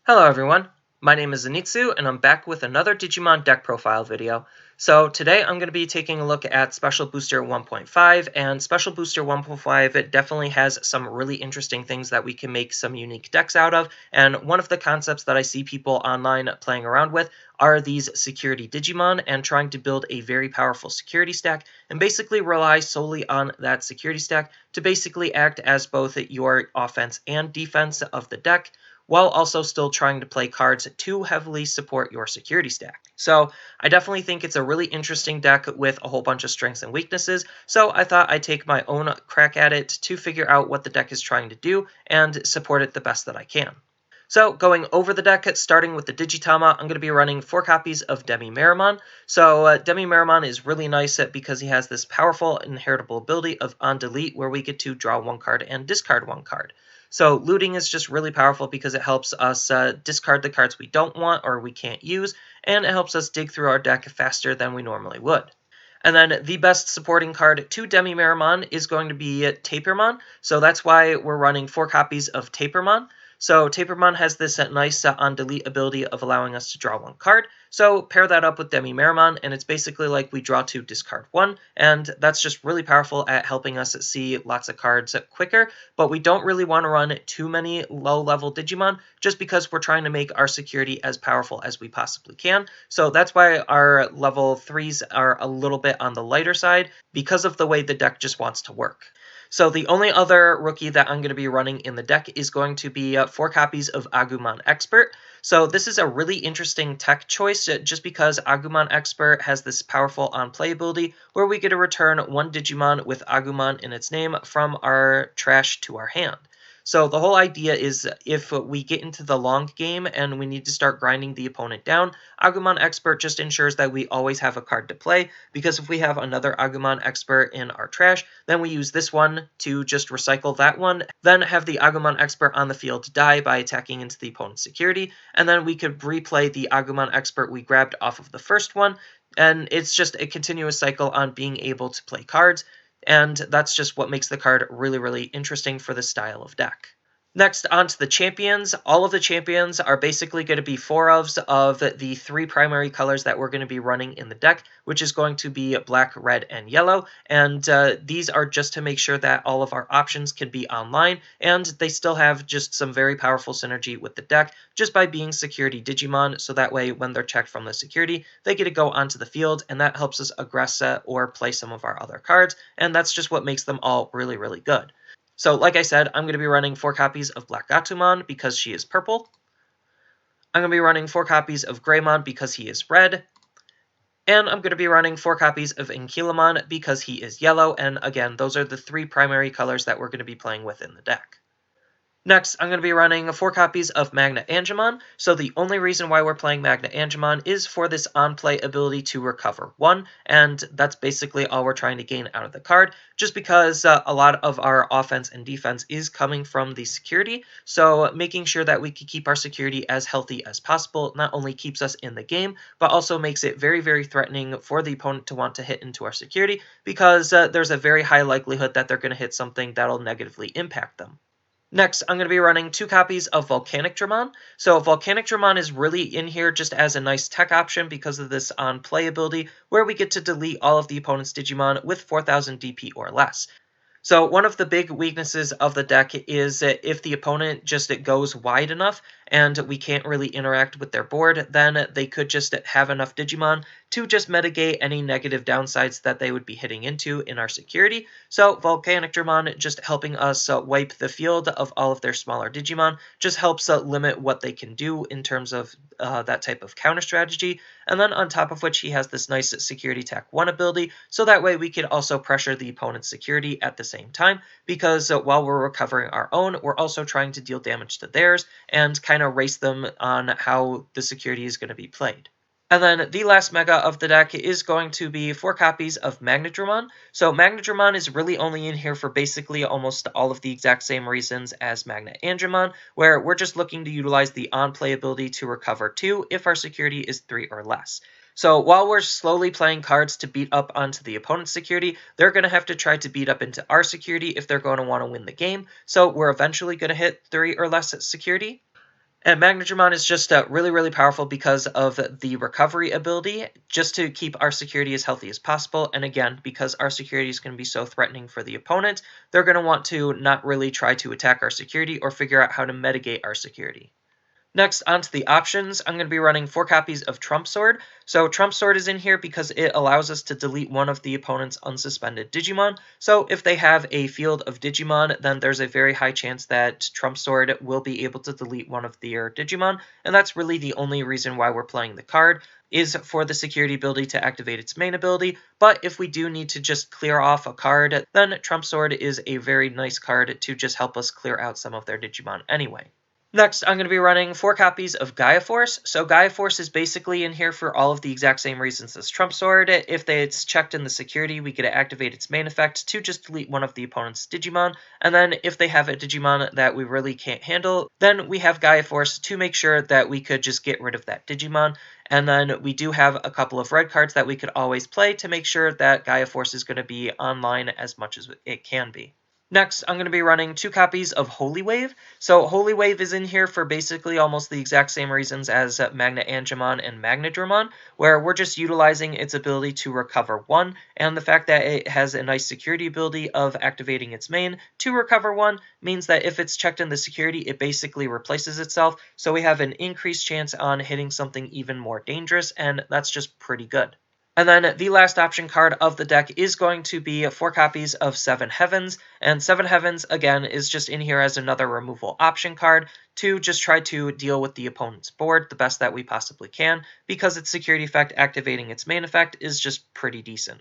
Hello everyone, my name is Zenitsu and I'm back with another Digimon deck profile video. So today I'm going to be taking a look at Special Booster 1.5, and Special Booster 1.5 it definitely has some really interesting things that we can make some unique decks out of, and one of the concepts that I see people online playing around with are these security Digimon and trying to build a very powerful security stack and basically rely solely on that security stack to basically act as both your offense and defense of the deck, while also still trying to play cards to heavily support your security stack. So I definitely think it's a really interesting deck with a whole bunch of strengths and weaknesses, so I thought I'd take my own crack at it to figure out what the deck is trying to do and support it the best that I can. So going over the deck, starting with the Digitama, I'm going to be running 4 copies of Demi-Meramon. So Demi-Meramon is really nice because he has this powerful inheritable ability of on delete, where we get to draw 1 card and discard 1 card. So looting is just really powerful because it helps us discard the cards we don't want or we can't use, and it helps us dig through our deck faster than we normally would. And then the best supporting card to Demi-Meramon is going to be Tapermon, so that's why we're running 4 copies of Tapermon. So Tapermon has this nice on-delete ability of allowing us to draw 1 card, so pair that up with Demi-Meramon, and it's basically like we draw 2, discard 1, and that's just really powerful at helping us see lots of cards quicker, but we don't really want to run too many low-level Digimon, just because we're trying to make our security as powerful as we possibly can, so that's why our level 3s are a little bit on the lighter side, because of the way the deck just wants to work. So the only other rookie that I'm going to be running in the deck is going to be 4 copies of Agumon Expert. So this is a really interesting tech choice just because Agumon Expert has this powerful on-play ability where we get to return 1 Digimon with Agumon in its name from our trash to our hand. So the whole idea is if we get into the long game and we need to start grinding the opponent down, Agumon Expert just ensures that we always have a card to play, because if we have another Agumon Expert in our trash, then we use this one to just recycle that one, then have the Agumon Expert on the field die by attacking into the opponent's security, and then we could replay the Agumon Expert we grabbed off of the first one, and it's just a continuous cycle on being able to play cards, and that's just what makes the card really, really interesting for this style of deck. Next, on to the champions. All of the champions are basically going to be 4-ofs of the 3 primary colors that we're going to be running in the deck, which is going to be black, red, and yellow, and these are just to make sure that all of our options can be online, and they still have just some very powerful synergy with the deck, just by being security Digimon, so that way when they're checked from the security, they get to go onto the field, and that helps us aggress or play some of our other cards, and that's just what makes them all really, really good. So like I said, I'm going to be running 4 copies of Black Gatomon because she is purple. I'm going to be running 4 copies of Greymon because he is red. And I'm going to be running 4 copies of Ankylamon because he is yellow. And again, those are the 3 primary colors that we're going to be playing with in the deck. Next, I'm going to be running 4 copies of Magnadrumon. So the only reason why we're playing Magnadrumon is for this on-play ability to recover 1, and that's basically all we're trying to gain out of the card, just because a lot of our offense and defense is coming from the security, so making sure that we can keep our security as healthy as possible not only keeps us in the game, but also makes it very, very threatening for the opponent to want to hit into our security, because there's a very high likelihood that they're going to hit something that'll negatively impact them. Next, I'm going to be running 2 copies of Volcanicdramon. So Volcanicdramon is really in here just as a nice tech option because of this on-play ability, where we get to delete all of the opponent's Digimon with 4000 DP or less. So one of the big weaknesses of the deck is that if the opponent just goes wide enough and we can't really interact with their board, then they could just have enough Digimon to just mitigate any negative downsides that they would be hitting into in our security. So Volcanicdramon just helping us wipe the field of all of their smaller Digimon just helps limit what they can do in terms of that type of counter strategy. And then on top of which, he has this nice security tech 1 ability, so that way we can also pressure the opponent's security at the same time, because while we're recovering our own, we're also trying to deal damage to theirs and kind of race them on how the security is going to be played. And then the last mega of the deck is going to be 4 copies of Magnadrumon. So Magnadrumon is really only in here for basically almost all of the exact same reasons as Magnadrumon, where we're just looking to utilize the on-play ability to recover 2 if our security is 3 or less. So while we're slowly playing cards to beat up onto the opponent's security, they're going to have to try to beat up into our security if they're going to want to win the game. So we're eventually going to hit 3 or less security. And Magnadrumon is just really, really powerful because of the recovery ability, just to keep our security as healthy as possible. And again, because our security is going to be so threatening for the opponent, they're going to want to not really try to attack our security or figure out how to mitigate our security. Next, onto the options, I'm going to be running 4 copies of Trump Sword. So Trump Sword is in here because it allows us to delete one of the opponent's unsuspended Digimon. So if they have a field of Digimon, then there's a very high chance that Trump Sword will be able to delete one of their Digimon. And that's really the only reason why we're playing the card, is for the security ability to activate its main ability. But if we do need to just clear off a card, then Trump Sword is a very nice card to just help us clear out some of their Digimon anyway. Next, I'm going to be running 4 copies of Gaia Force. So Gaia Force is basically in here for all of the exact same reasons as Trump Sword. If it's checked in the security, we get to activate its main effect to just delete one of the opponent's Digimon. And then if they have a Digimon that we really can't handle, then we have Gaia Force to make sure that we could just get rid of that Digimon. And then we do have a couple of red cards that we could always play to make sure that Gaia Force is going to be online as much as it can be. Next, I'm going to be running 2 copies of Holy Wave. So Holy Wave is in here for basically almost the exact same reasons as Magnadrumon and Magnadrumon, where we're just utilizing its ability to recover 1, and the fact that it has a nice security ability of activating its main to recover 1 means that if it's checked in the security, it basically replaces itself, so we have an increased chance on hitting something even more dangerous, and that's just pretty good. And then the last option card of the deck is going to be 4 copies of Seven Heavens. And Seven Heavens, again, is just in here as another removal option card to just try to deal with the opponent's board the best that we possibly can, because its security effect activating its main effect is just pretty decent.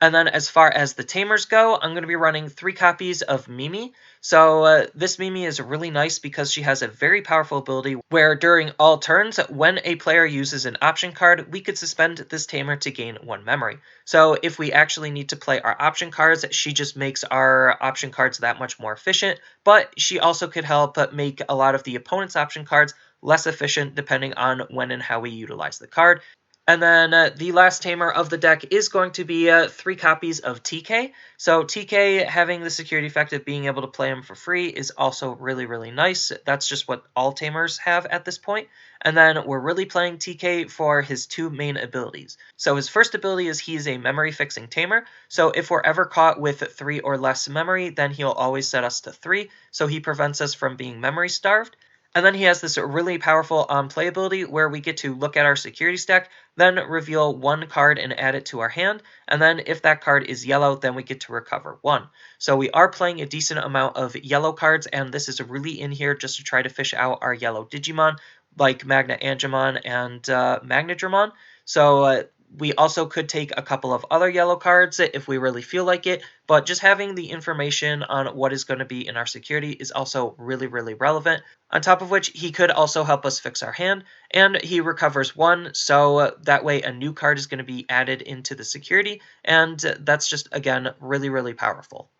And then as far as the tamers go, I'm going to be running 3 copies of Mimi. So this Mimi is really nice because she has a very powerful ability where during all turns, when a player uses an option card, we could suspend this tamer to gain 1 memory. So if we actually need to play our option cards, she just makes our option cards that much more efficient, but she also could help make a lot of the opponent's option cards less efficient depending on when and how we utilize the card. And then the last tamer of the deck is going to be 3 copies of TK. So TK having the security effect of being able to play him for free is also really, really nice. That's just what all tamers have at this point. And then we're really playing TK for his 2 main abilities. So his first ability is he's a memory fixing tamer. So if we're ever caught with 3 or less memory, then he'll always set us to 3. So he prevents us from being memory starved. And then he has this really powerful on-play ability where we get to look at our security stack, then reveal 1 card and add it to our hand, and then if that card is yellow, then we get to recover 1. So we are playing a decent amount of yellow cards, and this is really in here just to try to fish out our yellow Digimon, like Magnadrumon and Magnadrumon. So we also could take a couple of other yellow cards if we really feel like it, but just having the information on what is going to be in our security is also really, really relevant. On top of which, he could also help us fix our hand, and he recovers 1, so that way a new card is going to be added into the security, and that's just, again, really, really powerful.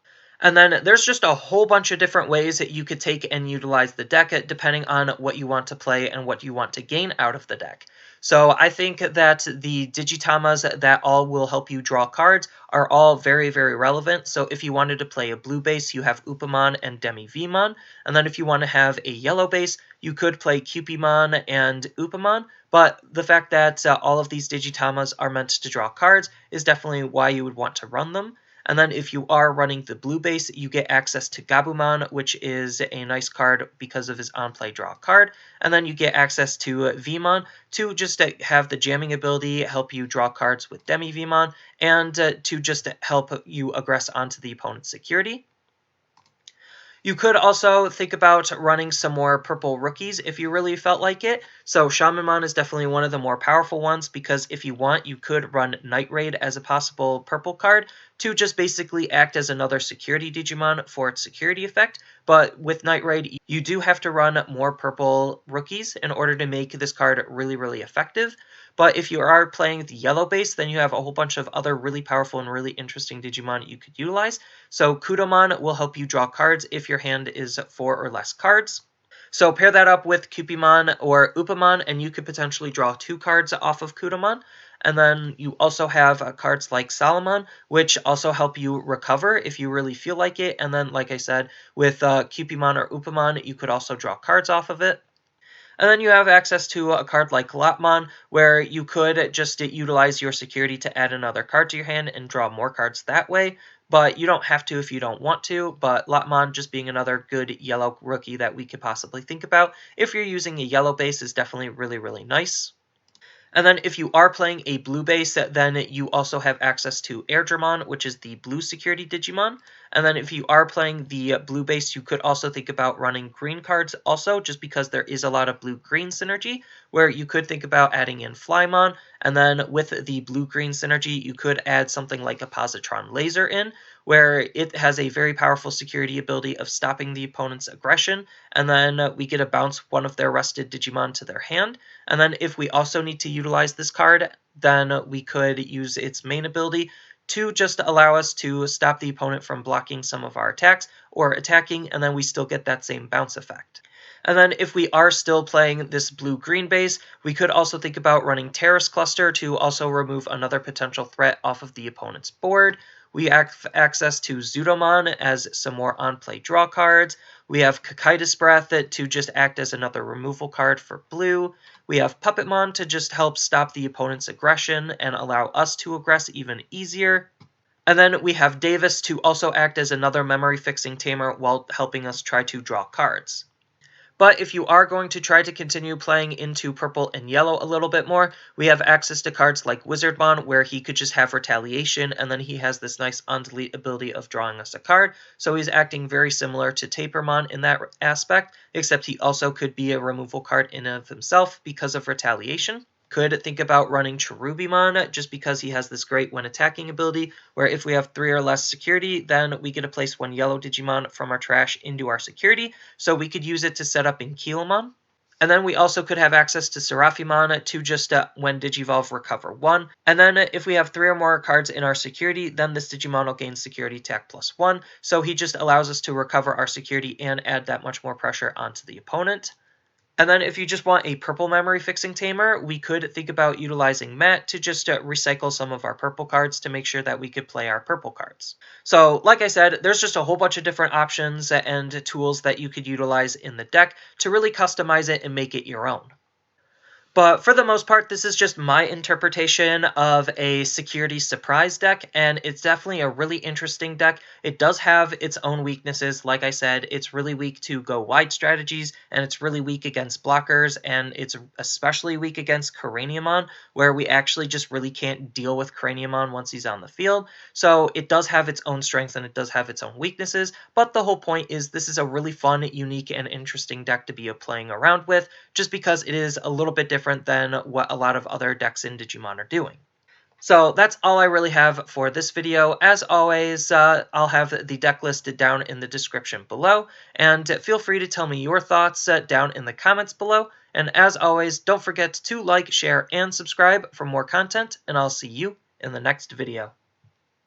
And then there's just a whole bunch of different ways that you could take and utilize the deck depending on what you want to play and what you want to gain out of the deck. So I think that the Digitamas that all will help you draw cards are all very, very relevant. So if you wanted to play a blue base, you have Upamon and Demi-Vmon. And then if you want to have a yellow base, you could play Cupimon and Upamon. But the fact that all of these Digitamas are meant to draw cards is definitely why you would want to run them. And then if you are running the blue base, you get access to Gabumon, which is a nice card because of his on-play draw card. And then you get access to Vmon to just have the jamming ability help you draw cards with Demi-Vmon, and to just help you aggress onto the opponent's security. You could also think about running some more purple rookies if you really felt like it. So Shamanmon is definitely one of the more powerful ones because if you want, you could run Night Raid as a possible purple card to just basically act as another security Digimon for its security effect. But with Night Raid, you do have to run more purple rookies in order to make this card really, really effective. But if you are playing the yellow base, then you have a whole bunch of other really powerful and really interesting Digimon you could utilize. So Kudomon will help you draw cards if your hand is 4 or less cards. So pair that up with Cupimon or Upamon, and you could potentially draw 2 cards off of Kudomon. And then you also have cards like Solomon, which also help you recover if you really feel like it. And then, like I said, with Cupimon or Upamon, you could also draw cards off of it. And then you have access to a card like Lotmon, where you could just utilize your security to add another card to your hand and draw more cards that way, but you don't have to if you don't want to. But Lotmon, just being another good yellow rookie that we could possibly think about if you're using a yellow base, is definitely really, really nice. And then if you are playing a blue base, then you also have access to Airdramon, which is the blue security Digimon. And then if you are playing the blue base, you could also think about running green cards also, just because there is a lot of blue-green synergy, where you could think about adding in Flymon. And then with the blue-green synergy, you could add something like a Positron Laser in, where it has a very powerful security ability of stopping the opponent's aggression. And then we get to bounce one of their rested Digimon to their hand. And then if we also need to utilize this card, then we could use its main ability to just allow us to stop the opponent from blocking some of our attacks or attacking, and then we still get that same bounce effect. And then if we are still playing this blue-green base, we could also think about running Terrace Cluster to also remove another potential threat off of the opponent's board. We have access to Zudomon as some more on-play draw cards. We have Cocytus Breath to just act as another removal card for blue. We have Puppetmon to just help stop the opponent's aggression and allow us to aggress even easier. And then we have Davis to also act as another memory-fixing tamer while helping us try to draw cards. But if you are going to try to continue playing into purple and yellow a little bit more, we have access to cards like Wizardmon, where he could just have Retaliation, and then he has this nice on-delete ability of drawing us a card. So he's acting very similar to Tapermon in that aspect, except he also could be a removal card in and of himself because of Retaliation. Could think about running Cherubimon just because he has this great when attacking ability, where if we have 3 or less security, then we get to place 1 yellow Digimon from our trash into our security, so we could use it to set up in Kielmon. And then we also could have access to Seraphimon to just, when Digivolve, recover 1. And then if we have 3 or more cards in our security, then this Digimon will gain security attack +1, so he just allows us to recover our security and add that much more pressure onto the opponent. And then if you just want a purple memory fixing tamer, we could think about utilizing Matt to just recycle some of our purple cards to make sure that we could play our purple cards. So like I said, there's just a whole bunch of different options and tools that you could utilize in the deck to really customize it and make it your own. But for the most part, this is just my interpretation of a security surprise deck, and it's definitely a really interesting deck. It does have its own weaknesses. Like I said, it's really weak to go wide strategies, and it's really weak against blockers, and it's especially weak against Craniumon, where we actually just really can't deal with Craniumon once he's on the field. So it does have its own strengths, and it does have its own weaknesses, but the whole point is this is a really fun, unique, and interesting deck to be playing around with, just because it is a little bit different than what a lot of other decks in Digimon are doing. So that's all I really have for this video. As always, I'll have the deck listed down in the description below, and feel free to tell me your thoughts down in the comments below. And as always, don't forget to like, share, and subscribe for more content, and I'll see you in the next video.